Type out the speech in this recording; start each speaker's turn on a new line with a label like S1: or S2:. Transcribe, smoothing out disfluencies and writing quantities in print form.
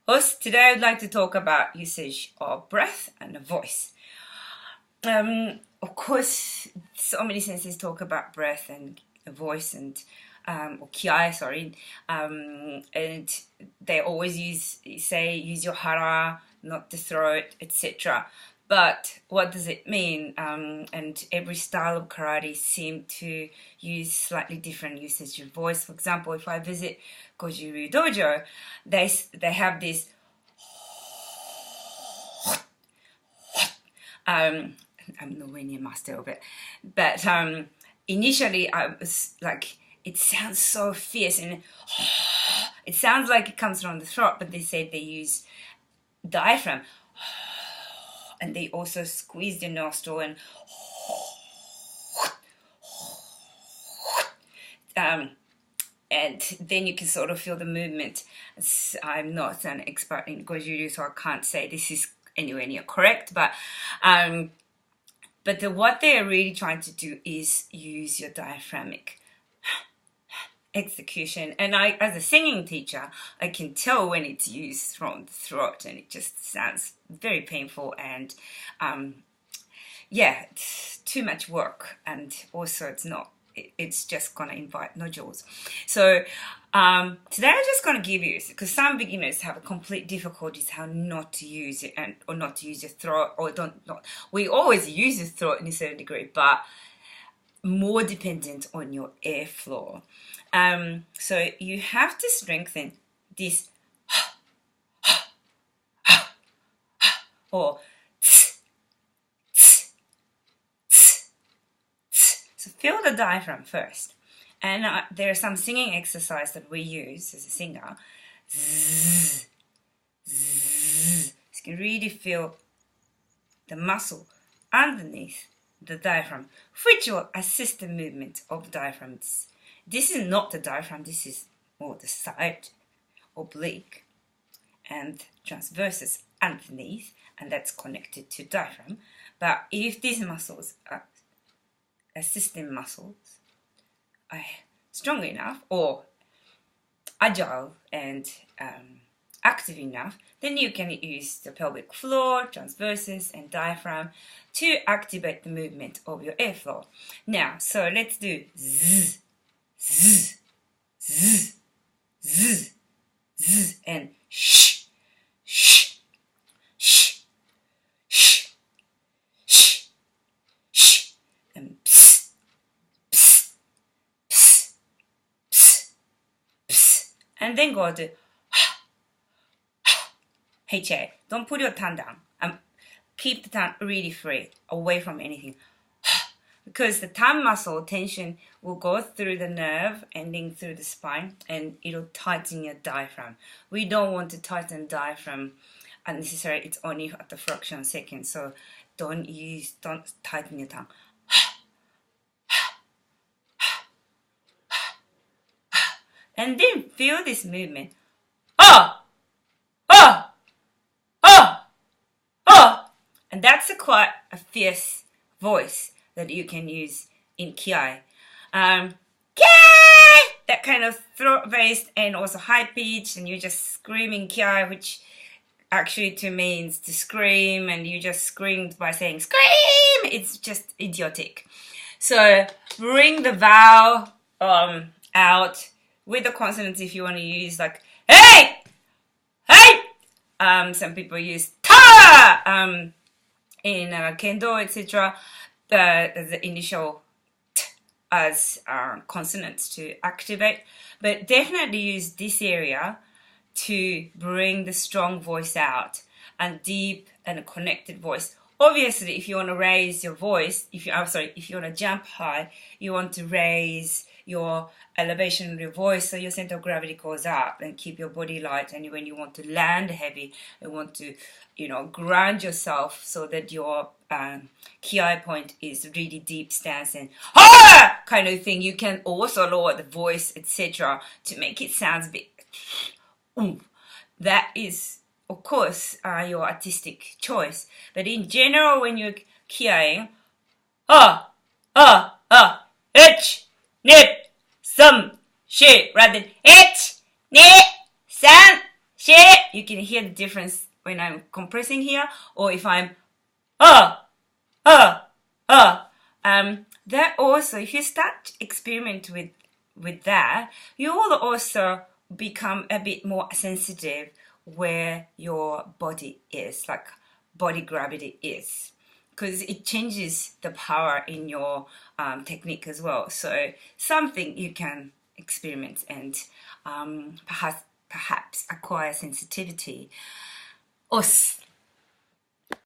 S1: host. Today I would like to talk about usage of breath and voice. Of course, so many senses talk about breath and voice and or kiai, sorry, and they always use your hara, not the throat, etc. But what does it mean? And every style of karate seem to use slightly different usage of voice. For example, if I visit Goju-ryu Dojo, they have this. I'm nowhere near master of it, but initially I was like, it sounds so fierce and it sounds like it comes from the throat, but they said they use diaphragm. And they also squeeze the nostril and then you can sort of feel the movement. I'm not an expert in Goju-ryu, so I can't say this is anywhere near correct, but what they're really trying to do is use your diaphragmic execution. And I, as a singing teacher, I can tell when it's used from the throat, and it just sounds very painful. And it's too much work, and also it's just gonna invite nodules. So today I'm just gonna give you, because some beginners have a complete difficulties how not to use it or not to use your throat, or we always use the throat in a certain degree, but more dependent on your airflow. So you have to strengthen this or so feel the diaphragm first. And there are some singing exercise that we use as a singer. Zzz, zzz. You can really feel the muscle underneath the diaphragm, which will assist the movement of the diaphragm. This is not the diaphragm, this is more the side, oblique, and transversus underneath, and that's connected to diaphragm. But if these muscles are assisting muscles are strong enough or agile and active enough, then you can use the pelvic floor, transversus, and diaphragm to activate the movement of your airflow. Now, so let's do zzz, zzz, zzz, zzz, zzz, and shh, shh, shh, shh, shh, shh, and pss, pss, pss, pss, pss, and then go to HA. Don't put your tongue down. Keep the tongue really free, away from anything. Because the tongue muscle tension will go through the nerve, ending through the spine, and it'll tighten your diaphragm. We don't want to tighten diaphragm unnecessarily. It's only at the fraction of a second, so don't tighten your tongue. And then feel this movement. And that's quite a fierce voice that you can use in kiai. Kiai! That kind of throat-based and also high-pitched, and you're just screaming kiai, which actually to means to scream, and you just screamed by saying scream! It's just idiotic. So bring the vowel out with the consonants if you want to use like hey! Hey! Some people use ta! In kendo, etc., the initial t as consonants to activate, but definitely use this area to bring the strong voice out and deep and a connected voice. Obviously, if you want to raise your voice, if you want to jump high, you want to raise your elevation of your voice so your center of gravity goes up and keep your body light. And when you want to land heavy, you want to, ground yourself so that your kiai point is really deep stance and kind of thing. You can also lower the voice, etc., to make it sound a bit That is, of course, your artistic choice. But in general, when you're kiaiing, ich, nip, some, shi, rather than ich, nip, san, you can hear the difference when I'm compressing here, or if I'm uh, uh, uh. That also, if you start to experiment with that, you will also become a bit more sensitive where your body is, like body gravity is, because it changes the power in your technique as well. So something you can experiment and perhaps acquire sensitivity. Os.